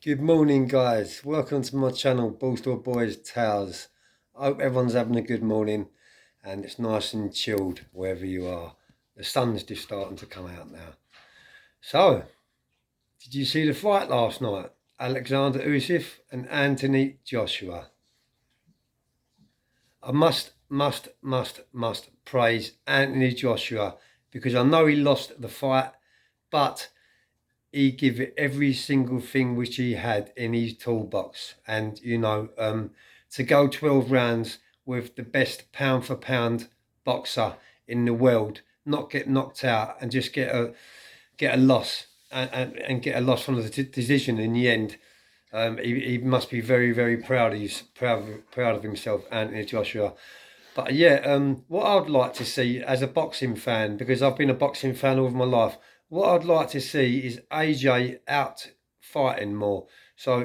Good morning, guys. Welcome to my channel, Ballstore Boys Towers. I hope everyone's having a good morning and it's nice and chilled wherever you are. The sun's just starting to come out now. So, did you see the fight last night? Alexander Usyk and Anthony Joshua. I must praise Anthony Joshua because I know he lost the fight, but he gave it every single thing which he had in his toolbox. And, to go 12 rounds with the best pound for pound boxer in the world, not get knocked out and just get a loss and get a loss from the decision in the end. He must be very, very proud. He's proud of himself, Anthony Joshua. But yeah, what I'd like to see as a boxing fan, because I've been a boxing fan all of my life, what I'd like to see is AJ out fighting more. So,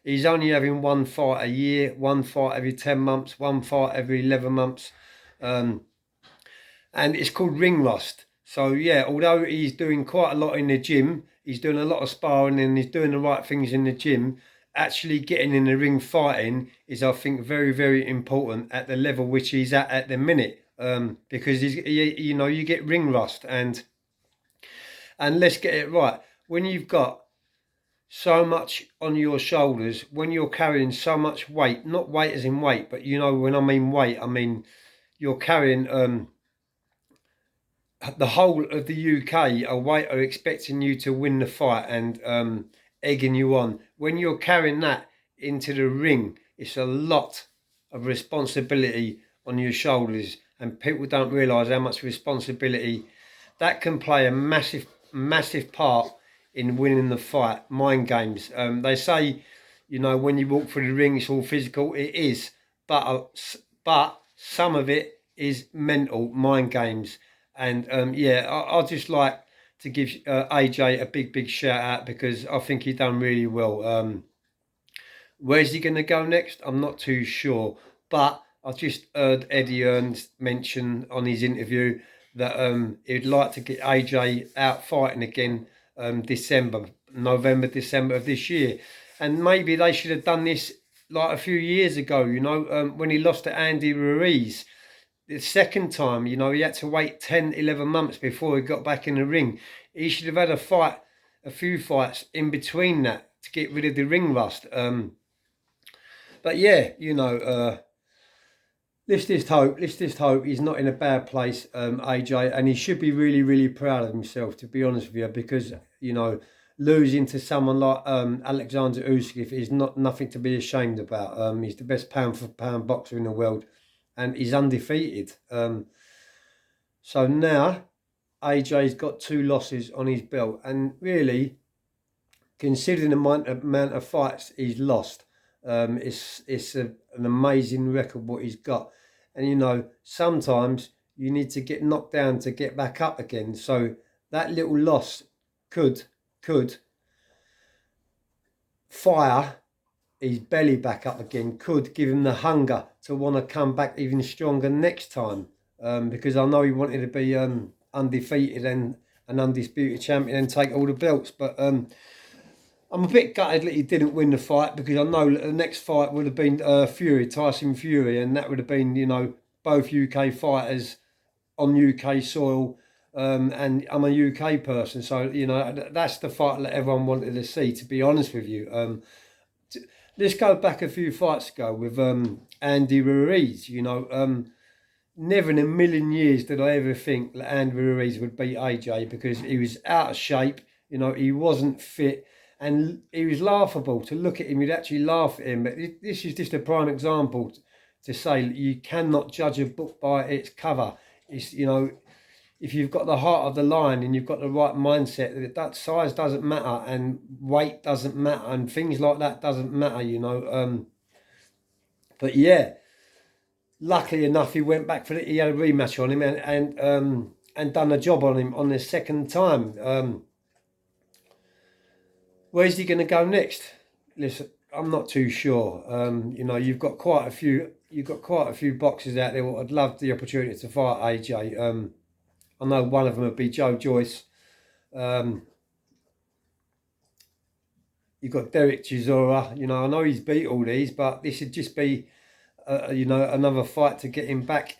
he's only having one fight a year, one fight every 10 months, one fight every 11 months. And it's called ring rust. So, yeah, although he's doing quite a lot in the gym, he's doing a lot of sparring and he's doing the right things in the gym, actually getting in the ring fighting is, I think, very, very important at the level which he's at the minute. Because, you get ring rust and let's get it right. When you've got so much on your shoulders, when you're carrying so much weight, not weight as in weight, but when I mean weight, I mean you're carrying the whole of the UK are expecting you to win the fight and egging you on. When you're carrying that into the ring, it's a lot of responsibility on your shoulders, and people don't realise how much responsibility that can play a massive part in winning the fight. Mind games. They say, when you walk through the ring, it's all physical. It is, but some of it is mental, mind games. And I'd just like to give AJ a big shout out because I think he done really well. Where's he going to go next? I'm not too sure, but I just heard Eddie Earns mention on his interview that he'd like to get AJ out fighting again November, December of this year. And maybe they should have done this like a few years ago, when he lost to Andy Ruiz. The second time, he had to wait 10, 11 months before he got back in the ring. He should have had a few fights in between that to get rid of the ring rust. But yeah, let's just hope he's not in a bad place, AJ, and he should be really, really proud of himself, to be honest with you, because, losing to someone like Alexander Usyk is nothing to be ashamed about. He's the best pound for pound boxer in the world, and he's undefeated. So now AJ's got 2 losses on his belt, and really, considering the amount of fights he's lost, it's an amazing record what he's got. And sometimes you need to get knocked down to get back up again. So that little loss could fire his belly back up again, could give him the hunger to want to come back even stronger next time. Because I know he wanted to be undefeated and an undisputed champion and take all the belts, but I'm a bit gutted that he didn't win the fight, because I know the next fight would have been Tyson Fury, and that would have been, both UK fighters on UK soil, and I'm a UK person, so, that's the fight that everyone wanted to see, to be honest with you. Let's go back a few fights ago with Andy Ruiz, never in a million years did I ever think that Andy Ruiz would beat AJ, because he was out of shape, he wasn't fit, and he was laughable. To look at him, you'd actually laugh at him. But this is just a prime example to say you cannot judge a book by its cover. It's, if you've got the heart of the lion and you've got the right mindset, that size doesn't matter and weight doesn't matter and things like that doesn't matter, But yeah, luckily enough, he went back he had a rematch on him and done a job on him on the second time. Where's he going to go next? Listen, I'm not too sure. You've got quite a few boxers out there what I'd love the opportunity to fight AJ. I know one of them would be Joe Joyce. You've got Derek Chisora. You know, I know he's beat all these, but this would just be, you know, another fight to get him back,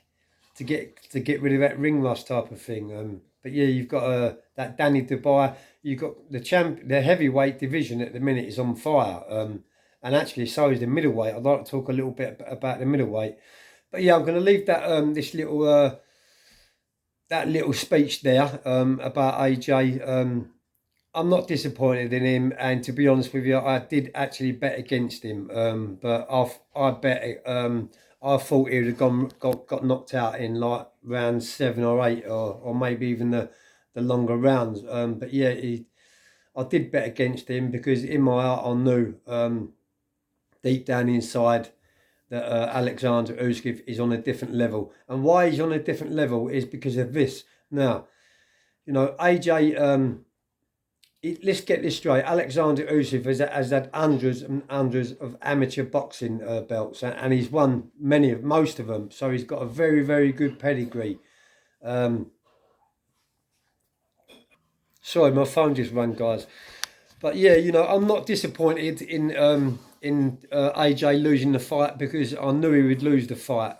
to get rid of that ring rust type of thing. But yeah, you've got that Danny Dubai. You've got the heavyweight division at the minute is on fire. And actually, so is the middleweight. I'd like to talk a little bit about the middleweight. But yeah, I'm going to leave that this little that little speech there about AJ. I'm not disappointed in him, and to be honest with you, I did actually bet against him. But I bet I thought he would have got knocked out in like round 7 or 8, or maybe even the longer rounds. But yeah, I did bet against him because in my heart I knew deep down inside that Alexander Usyk is on a different level. And why he's on a different level is because of this. Now, you know, AJ, let's get this straight. Alexander Usyk has had hundreds and hundreds of amateur boxing belts, and he's won most of them. So he's got a very, very good pedigree. Sorry, my phone just rang, guys. But yeah, you know, I'm not disappointed in AJ losing the fight because I knew he would lose the fight.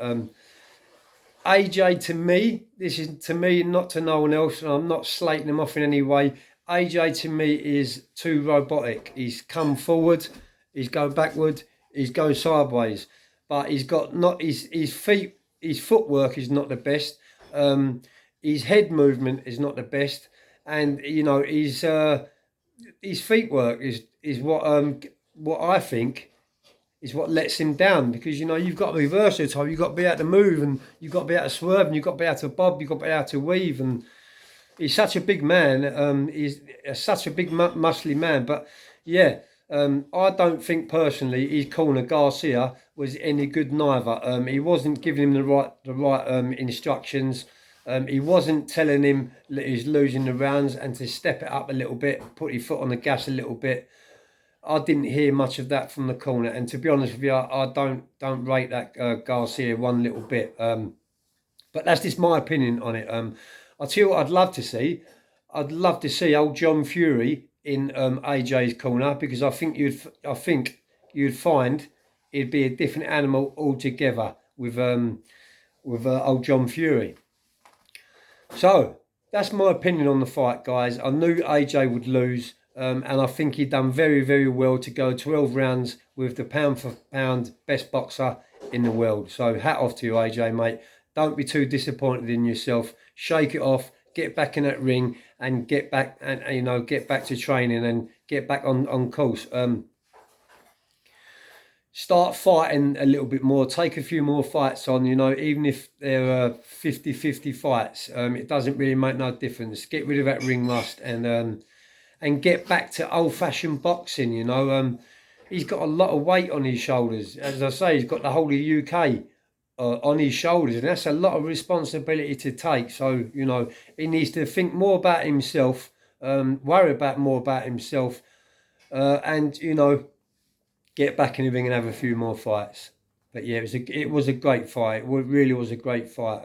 AJ, to me, this is to me, not to no one else, and I'm not slating him off in any way. AJ to me is too robotic. He's come forward, he's going backward, he's going sideways, but he's got not his feet, his footwork is not the best. His head movement is not the best, and you know his feet work is what I think is what lets him down, because you know you've got to be versatile, you've got to be able to move, and you've got to be able to swerve, and you've got to be able to bob, you've got to be able to weave, and he's such a big man. He's such a big muscly man, but yeah. I don't think personally his corner Garcia was any good neither. He wasn't giving him the right instructions. He wasn't telling him that he's losing the rounds and to step it up a little bit, put his foot on the gas a little bit. I didn't hear much of that from the corner, and to be honest with you, I don't rate that Garcia one little bit. But that's just my opinion on it. I'll tell you what I'd love to see. I'd love to see old John Fury in AJ's corner, because I think you'd find it'd be a different animal altogether with old John Fury. So that's my opinion on the fight, guys. I knew AJ would lose, and I think he'd done very, very well to go 12 rounds with the pound for pound best boxer in the world. So hat off to you, AJ, mate. Don't be too disappointed in yourself. Shake it off. Get back in that ring and get back get back to training and get back on course. Start fighting a little bit more. Take a few more fights on, you know, even if they're 50-50 fights. It doesn't really make no difference. Get rid of that ring rust and get back to old-fashioned boxing, you know. He's got a lot of weight on his shoulders. As I say, he's got the whole of the UK on his shoulders, and that's a lot of responsibility to take. So, you know, he needs to think more about himself, worry about more about himself, and, you know, get back in the ring and have a few more fights. But yeah, it was a great fight. It really was a great fight.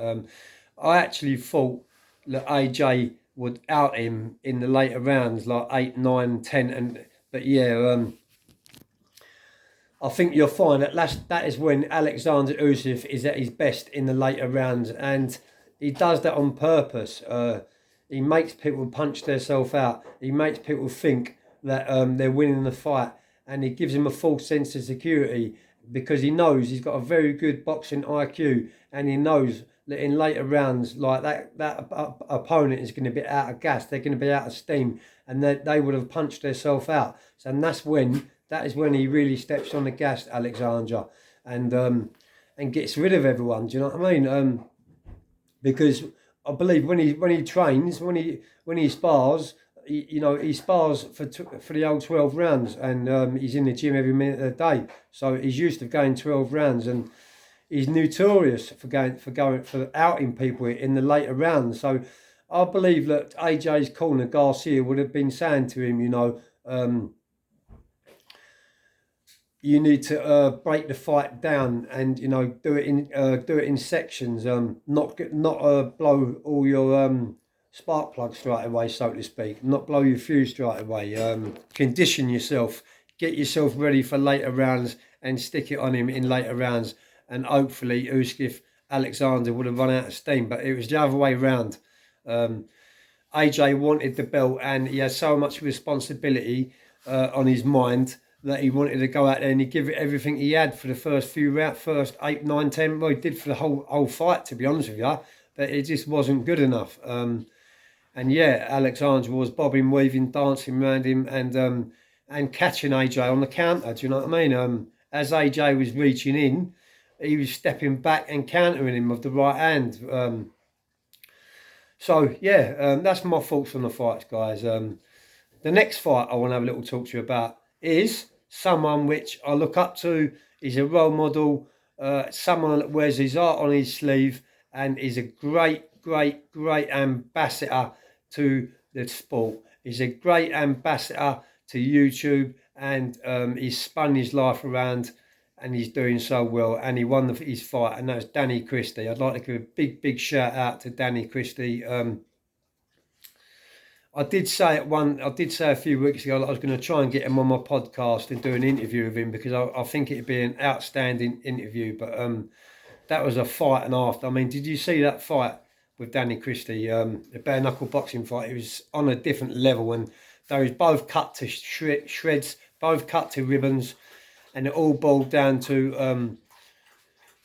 I actually thought that AJ would out him in the later rounds, like 8, 9, 10, but yeah, I think you'll find that is when Alexander Usyk is at his best in the later rounds, and he does that on purpose. He makes people punch themselves out. He makes people think that they're winning the fight, and he gives them a false sense of security because he knows he's got a very good boxing IQ, and he knows that in later rounds like that opponent is going to be out of gas. They're going to be out of steam, and they would have punched themselves out. So, and that is when he really steps on the gas, Alexander, and gets rid of everyone. Do you know what I mean? Because I believe when he trains, when he spars, he spars for the old 12 rounds, and he's in the gym every minute of the day. So he's used to going 12 rounds, and he's notorious for outing people in the later rounds. So I believe that AJ's corner Garcia would have been saying to him, you know. You need to break the fight down, and you know do it in sections. Not blow all your spark plugs straight away, so to speak. Not blow your fuse straight away. Condition yourself. get yourself ready for later rounds and stick it on him in later rounds. And hopefully Usyk Alexander would have run out of steam, but it was the other way round. AJ wanted the belt, and he had so much responsibility on his mind that he wanted to go out there and he give it everything he had for the first few rounds, first 8, 9, 10. Well, he did for the whole fight, to be honest with you, but it just wasn't good enough. And yeah, Alexander was bobbing, weaving, dancing around him, and catching AJ on the counter. Do you know what I mean? As AJ was reaching in, he was stepping back and countering him with the right hand. So yeah, that's my thoughts on the fights, guys. The next fight I want to have a little talk to you about is someone which I look up to. He's a role model, someone that wears his heart on his sleeve, and is a great ambassador to the sport. He's a great ambassador to YouTube, and he's spun his life around, and he's doing so well, and he won his fight, and that's Danny Christie. I'd like to give a big shout out to Danny Christie. I did say a few weeks ago that I was going to try and get him on my podcast and do an interview with him, because I think it'd be an outstanding interview. But that was a fight and half. I mean, did you see that fight with Danny Christie? The bare knuckle boxing fight. It was on a different level, and they was both cut to shreds, both cut to ribbons, and it all boiled down to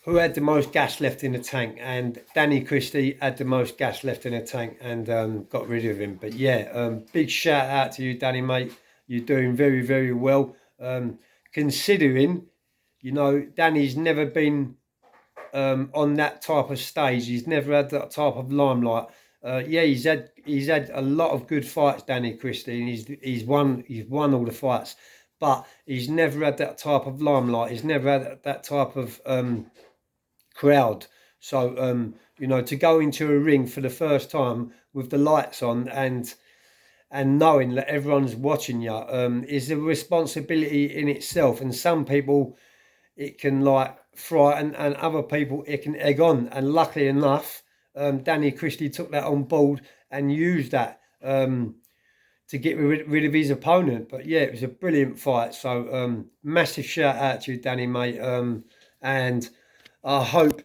who had the most gas left in the tank, and Danny Christie had the most gas left in the tank and got rid of him. But yeah, big shout out to you, Danny, mate. You're doing very well. Considering, you know, Danny's never been on that type of stage. He's never had that type of limelight. Yeah, he's had a lot of good fights, Danny Christie, and he's won all the fights, but he's never had that type of limelight. He's never had that type of crowd. So you know, to go into a ring for the first time with the lights on and knowing that everyone's watching you is a responsibility in itself. And some people it can like frighten, and other people it can egg on. And luckily enough, Danny Christie took that on board and used that to get rid of his opponent. But yeah, it was a brilliant fight. So massive shout out to you, Danny, mate. And I hope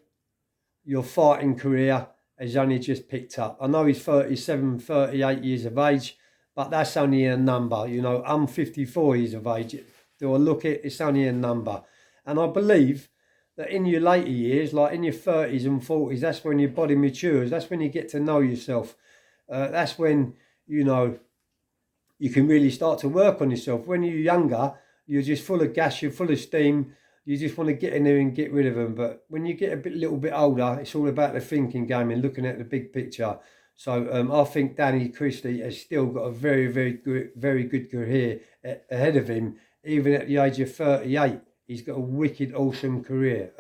your fighting career has only just picked up. I know he's 37, 38 years of age, but that's only a number. You know, I'm 54 years of age. Do I look it? It's only a number. And I believe that in your later years, like in your 30s and 40s, that's when your body matures. That's when you get to know yourself. That's when, you know, you can really start to work on yourself. When you're younger, you're just full of gas, you're full of steam. You just want to get in there and get rid of them. But when you get little bit older, it's all about the thinking game and looking at the big picture. So I think Danny Christie has still got a very good career ahead of him, even at the age of 38. He's got a wicked, awesome career.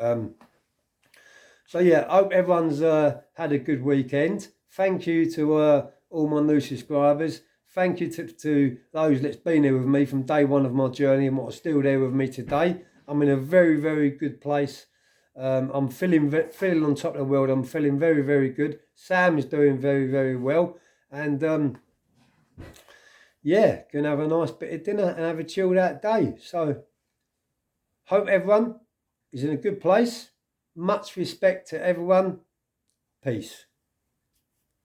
So yeah, I hope everyone's had a good weekend. Thank you to all my new subscribers. Thank you to those that's been there with me from day one of my journey and what are still there with me today. I'm in a very good place. I'm feeling on top of the world. I'm feeling very good. Sam is doing very well. And yeah, gonna have a nice bit of dinner and have a chilled out day. So hope everyone is in a good place. Much respect to everyone. Peace.